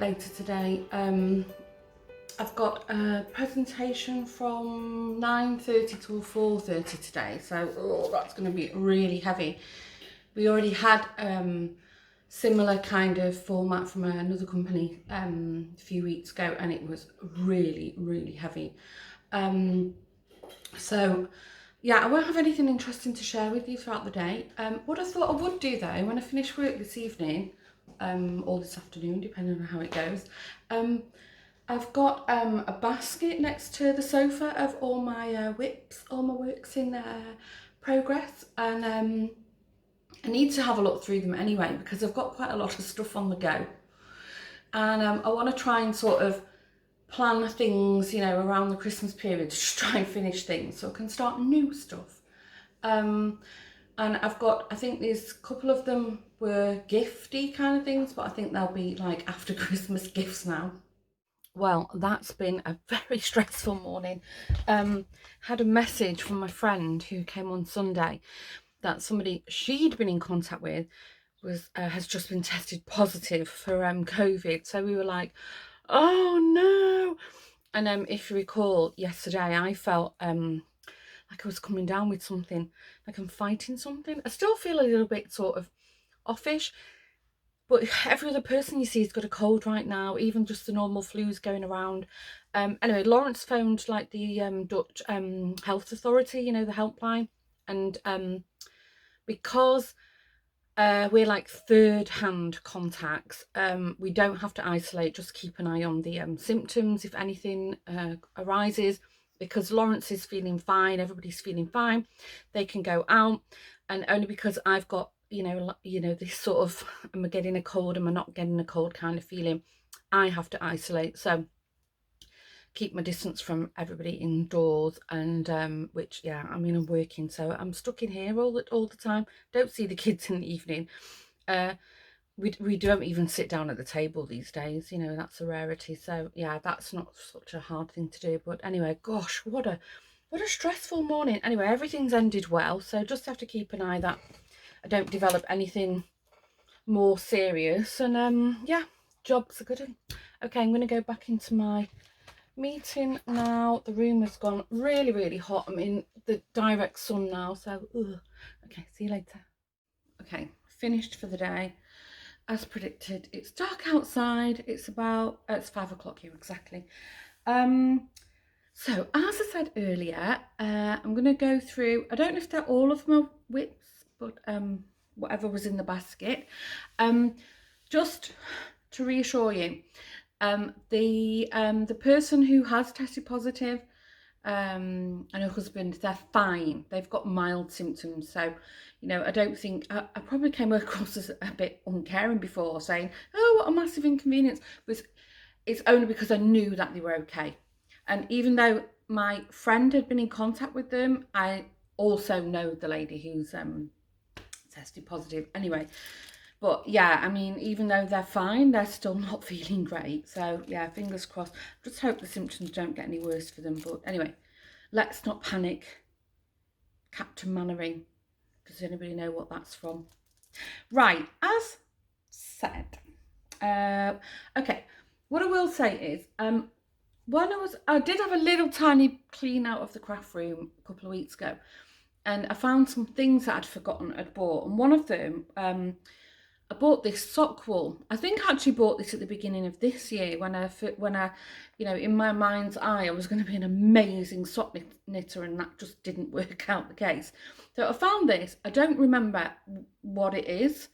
later today. I've got a presentation from 9:30 till 4:30 today, so that's going to be really heavy. We already had similar kind of format from another company a few weeks ago, and it was really heavy. So yeah, I won't have anything interesting to share with you throughout the day. What I thought I would do though, when I finish work this evening, or this afternoon, depending on how it goes, I've got a basket next to the sofa of all my whips, all my works in progress, and I need to have a look through them anyway because I've got quite a lot of stuff on the go, and I want to try and sort of plan things, you know, around the Christmas period to just try and finish things so I can start new stuff. And I've got, I think there's a couple of them were gifty kind of things, but I think they'll be like after Christmas gifts now. Well, that's been a very stressful morning. Had a message from my friend who came on Sunday that somebody she'd been in contact with has just been tested positive for COVID. So we were like, oh no. And if you recall, yesterday I felt like I was coming down with something, like I'm fighting something. I still feel a little bit sort of offish, but every other person you see has got a cold right now, even just the normal flu's going around. Anyway, Lawrence phoned like the Dutch health authority, you know, the helpline, and because we're like third-hand contacts, we don't have to isolate, just keep an eye on the symptoms if anything arises. Because Lawrence is feeling fine, everybody's feeling fine, they can go out. And only because I've got, you know, this sort of, am I getting a cold, am I not getting a cold kind of feeling, I have to isolate. So keep my distance from everybody indoors, and which, yeah, I mean, I'm working, so I'm stuck in here all the time. Don't see the kids in the evening. We don't even sit down at the table these days, you know, that's a rarity. So yeah, that's not such a hard thing to do. But anyway, gosh, what a stressful morning. Anyway, everything's ended well, so just have to keep an eye that I don't develop anything more serious. And yeah, jobs are good. Okay, I'm going to go back into my meeting now. The room has gone really hot. I'm in the direct sun now, so okay, see you later. Okay, finished for the day. As predicted, it's dark outside. It's about it's 5 o'clock here exactly. So as I said earlier, I'm going to go through, I don't know if they're all of my whips, but whatever was in the basket. Just to reassure you, the person who has tested positive, and her husband, they're fine. They've got mild symptoms. So, you know, I don't think, I probably came across as a bit uncaring before, saying, oh, what a massive inconvenience. But it's only because I knew that they were okay. And even though my friend had been in contact with them, I also know the lady who's tested positive anyway. But yeah, I mean, even though they're fine, they're still not feeling great. So yeah, fingers crossed. Just hope the symptoms don't get any worse for them. But anyway, let's not panic. Captain Mannering. Does anybody know what that's from? Right, as said. Okay, what I will say is, when I did have a little tiny clean out of the craft room a couple of weeks ago, and I found some things that I'd forgotten I'd bought, and one of them, I bought this sock wool. I think I actually bought this at the beginning of this year when I, you know, in my mind's eye, I was going to be an amazing sock knitter, and that just didn't work out the case. So I found this. I don't remember what it is.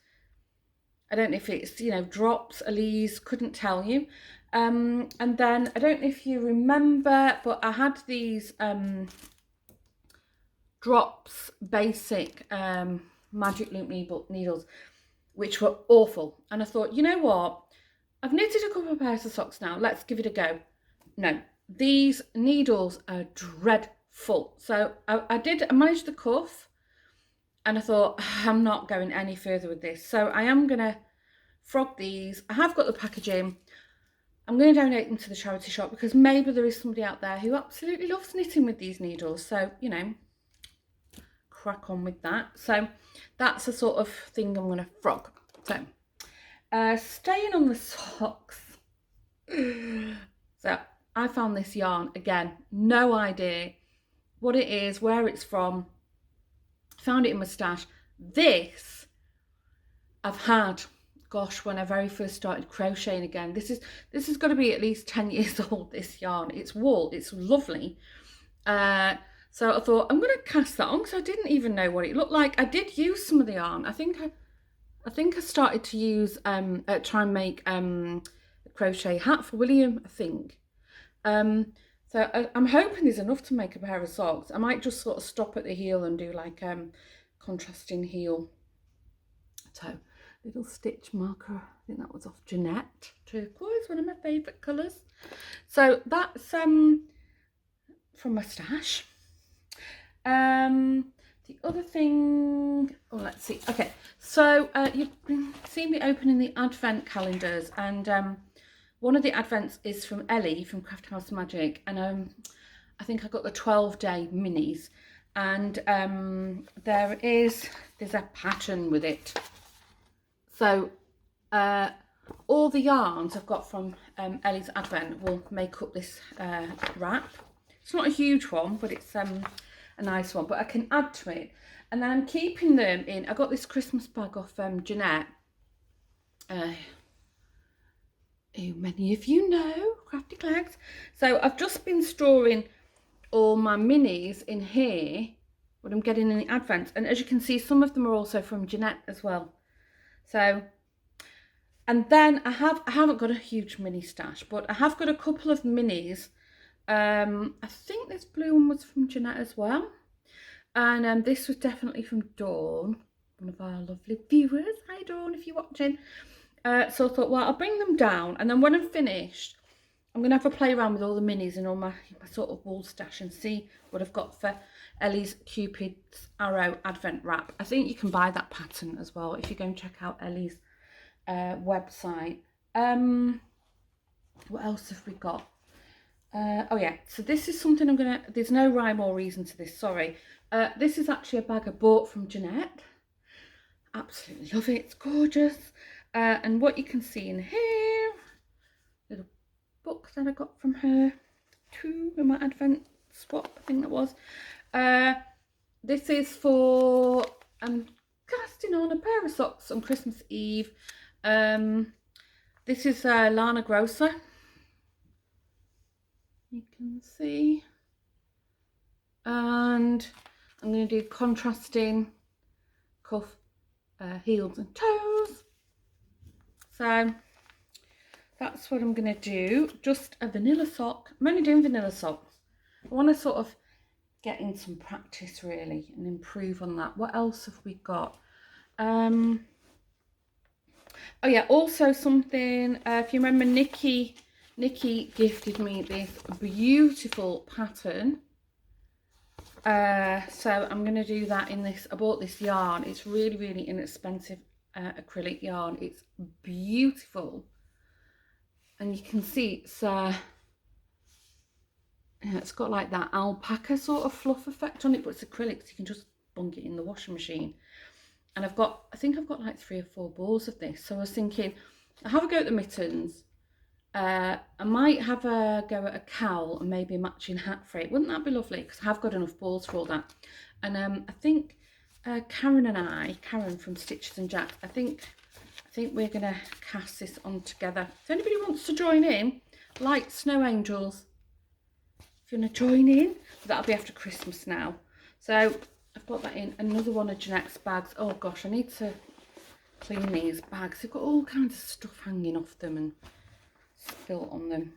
I don't know if it's, you know, drops, Elise, couldn't tell you. And then I don't know if you remember, but I had these drops basic magic loop needles, which were awful. And I thought, you know what? I've knitted a couple of pairs of socks now. Let's give it a go. No, these needles are dreadful. So I managed the cuff, and I thought, I'm not going any further with this. So I am going to frog these. I have got the packaging. I'm going to donate them to the charity shop because maybe there is somebody out there who absolutely loves knitting with these needles. So, you know, crack on with that. So that's the sort of thing I'm going to frog. So staying on the socks, So I found this yarn again, no idea what it is, where it's from. Found it in my stash. This I've had, gosh, when I very first started crocheting again. This has got to be at least 10 years old, this yarn. It's wool, it's lovely. So I thought I'm going to cast that on because I didn't even know what it looked like. I did use some of the yarn. I think I started to use try and make a crochet hat for William, I think. So I'm hoping there's enough to make a pair of socks. I might just sort of stop at the heel and do like contrasting heel toe. Little stitch marker, I think that was off Jeanette. Turquoise, one of my favourite colours. So that's from my stash. The other thing, oh, let's see. Okay, so you've been seeing me opening the advent calendars, and one of the advents is from Ellie from Craft House Magic, and I think I got the 12-day minis, and there's a pattern with it. So all the yarns I've got from Ellie's advent will make up this wrap. It's not a huge one, but it's a nice one, but I can add to it. And then I'm keeping them in, I got this Christmas bag off Jeanette, who many of you know, Crafty Clags. So I've just been storing all my minis in here, what I'm getting in the advent. And as you can see, some of them are also from Jeanette as well. So, and then I haven't got a huge mini stash, but I have got a couple of minis. I think this blue one was from Jeanette as well. And this was definitely from Dawn, one of our lovely viewers. Hi Dawn, if you're watching. So I thought, well, I'll bring them down, and then when I'm finished, I'm going to have a play around with all the minis and all my sort of wool stash and see what I've got for Ellie's Cupid's Arrow Advent Wrap. I think you can buy that pattern as well if you go and check out Ellie's website. What else have we got? Oh yeah, so this is something there's no rhyme or reason to this, sorry. This is actually a bag I bought from Jeanette. Absolutely love it, it's gorgeous. And what you can see in here, little book that I got from her too in my advent swap, I think that was. This is for casting on a pair of socks on Christmas Eve. This is Lana Grossa. You can see. And I'm going to do contrasting cuff, heels and toes. So that's what I'm going to do. Just a vanilla sock. I'm only doing vanilla socks. I want to sort of get in some practice really and improve on that. What else have we got? Oh yeah, also something, if you remember, Nikki gifted me this beautiful pattern. So I'm going to do that in this. I bought this yarn. It's really, really inexpensive acrylic yarn. It's beautiful. And you can see it's got like that alpaca sort of fluff effect on it, but it's acrylic, so you can just bung it in the washing machine. And I think I've got like 3 or 4 balls of this. So I was thinking, I'll have a go at the mittens. I might have a go at a cowl and maybe a matching hat for it. Wouldn't that be lovely? Because I have got enough balls for all that. And I think Karen from Stitches and Jacks, I think we're going to cast this on together. If anybody wants to join in, like Snow Angels, if you want to join in, that'll be after Christmas now. So I've got that in another one of Jeanette's bags. Oh gosh, I need to clean these bags. They've got all kinds of stuff hanging off them and spilt on them.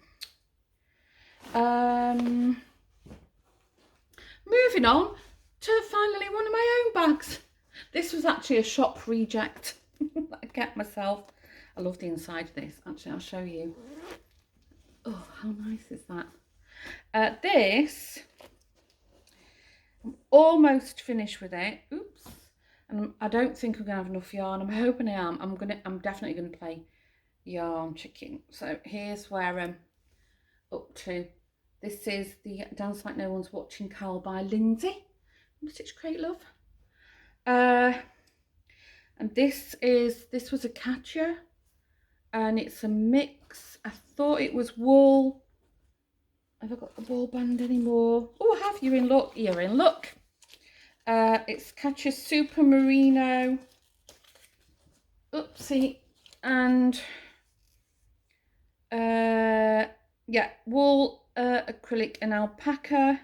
Moving on to finally one of my own bags. This was actually a shop reject that I kept myself. I love the inside of this. Actually, I'll show you. Oh, how nice is that? This, I'm almost finished with it. Oops. And I don't think I'm gonna have enough yarn. I'm hoping I am. I'm definitely gonna play yarn chicken. So here's where I'm up to. This is the Dance Like No One's Watching cowl by Lindsay from Stitch Crate Love. And this was a Katya and it's a mix. I thought it was wool. Have I got the ball band anymore? Oh, I have. You're in luck. You're in luck. It's Catcher Super Merino. Oopsie. And yeah, wool, acrylic and alpaca.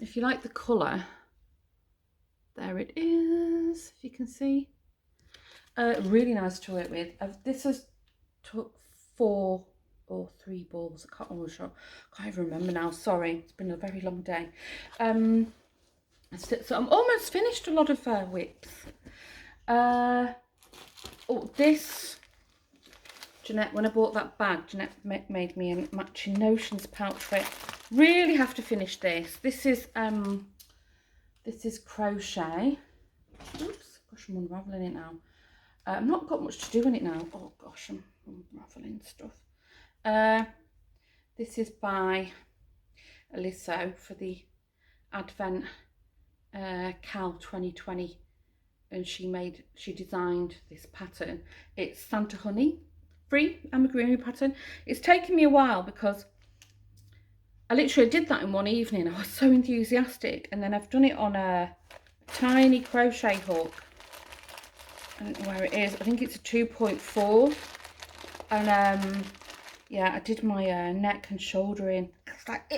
If you like the colour, there it is, if you can see. Really nice to work with. This has took 4 or 3 balls. I can't even remember now. Sorry, it's been a very long day. So I'm almost finished a lot of whips. Oh, this, Jeanette, when I bought that bag, Jeanette made me a matching Notions pouch for it. Really have to finish this. This is crochet. Oops, gosh, I'm unraveling it now. I've not got much to do in it now. Oh gosh, I'm unraveling stuff. This is by Aliso for the Advent Cal 2020, and she designed this pattern. It's Santa Honey free amigurumi pattern. It's taken me a while because I literally did that in one evening. I was so enthusiastic, and then I've done it on a tiny crochet hook. I don't know where it is. I think it's a 2.4, and yeah, I did my neck and shoulder in. It's like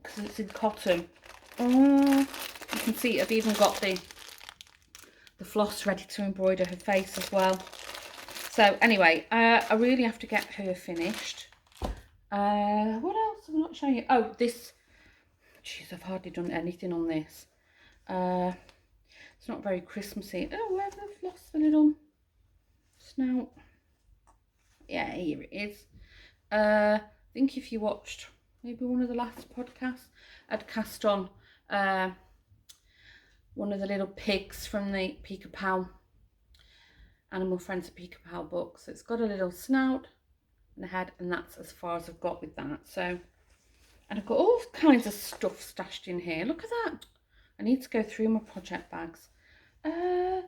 because it's in cotton. You can see I've even got the floss ready to embroider her face as well. So anyway, I really have to get her finished. What else have I not shown you? Oh, this. Jeez, I've hardly done anything on this. It's not very Christmassy. Oh, where's the floss, the little snout? Yeah, here it is. I think if you watched maybe one of the last podcasts, I'd cast on one of the little pigs from the Pika Pal Animal Friends of Pika Pal book. So it's got a little snout and a head, and that's as far as I've got with that. So, and I've got all kinds of stuff stashed in here. Look at that. I need to go through my project bags. I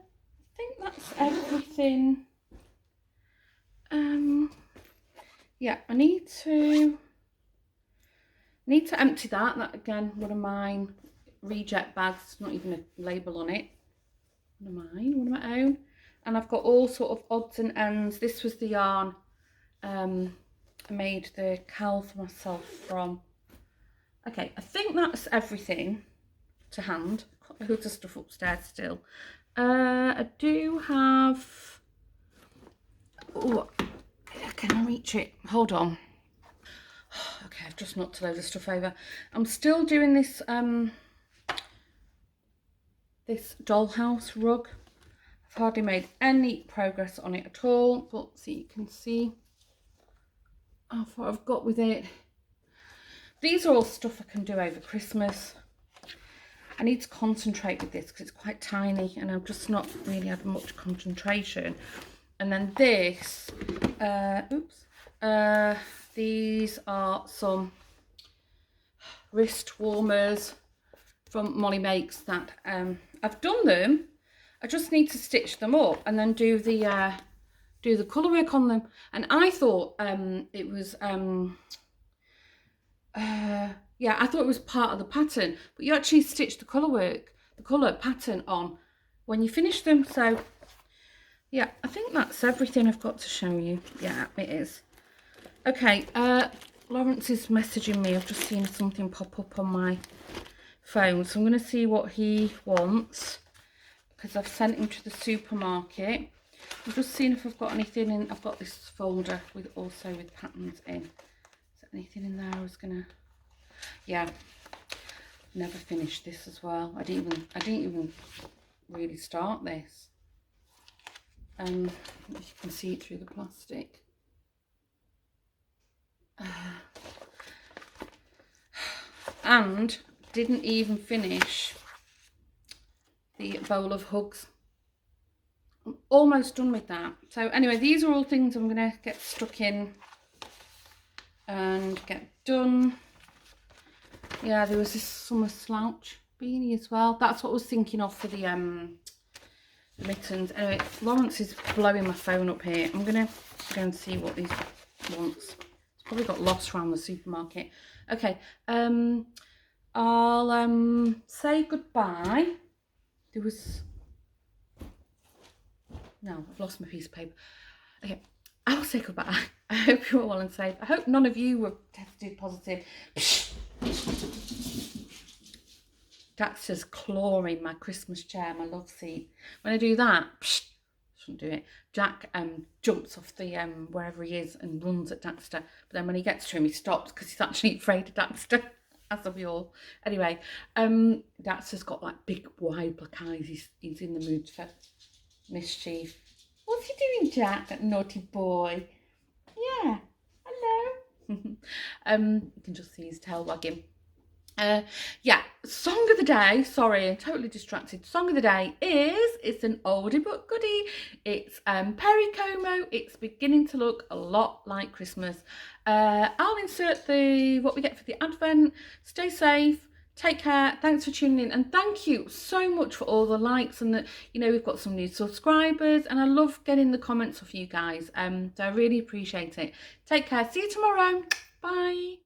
think that's everything. Yeah, I need to empty that. That again, one of mine reject bags. Not even a label on it. One of mine, one of my own. And I've got all sort of odds and ends. This was the yarn I made the cowl for myself from. Okay, I think that's everything to hand. Got loads of stuff upstairs still. I do have. Oh, can I reach it? Hold on. Okay, I've just knocked a load of stuff over. I'm still doing this this dollhouse rug. I've hardly made any progress on it at all, but so you can see how far I've got with it. These are all stuff I can do over Christmas. I need to concentrate with this because it's quite tiny and I've just not really had much concentration. And then this, these are some wrist warmers from Molly Makes that I've done them. I just need to stitch them up and then do the colour work on them. And I thought it was yeah, I thought it was part of the pattern, but you actually stitch the colour work, the colour pattern on when you finish them. So yeah, I think that's everything I've got to show you. Yeah, it is. Okay, Lawrence is messaging me. I've just seen something pop up on my phone, so I'm going to see what he wants because I've sent him to the supermarket. I'm just seeing if I've got anything in. I've got this folder with patterns in. Is there anything in there I was gonna? Yeah, never finished this as well. I didn't even really start this. If you can see it through the plastic. And didn't even finish the bowl of hugs. I'm almost done with that. So anyway, these are all things I'm going to get stuck in and get done. Yeah, there was this summer slouch beanie as well. That's what I was thinking of for the mittens. Anyway, Lawrence is blowing my phone up here. I'm going to to go and see what these wants. It's probably got lost around the supermarket. Okay, I'll say goodbye. There was... No, I've lost my piece of paper. Okay, I'll say goodbye. I hope you're all well and safe. I hope none of you were tested positive. Daxter's clawing my Christmas chair, my love seat. When I do that, shouldn't do it. Jack jumps off the wherever he is and runs at Daxter. But then when he gets to him, he stops because he's actually afraid of Daxter, as are we all. Anyway, Daxter's got like big wide black eyes. He's in the mood for mischief. What's he doing, Jack? That naughty boy. Yeah. Hello. You can just see his tail wagging. Yeah, song of the day, sorry, I'm totally distracted. Song of the day it's an oldie but goodie. It's Perry Como. It's beginning to look a lot like Christmas. I'll insert what we get for the Advent. Stay safe, take care, thanks for tuning in, and thank you so much for all the likes and the, you know, we've got some new subscribers, and I love getting the comments off you guys. So I really appreciate it. Take care, see you tomorrow, bye.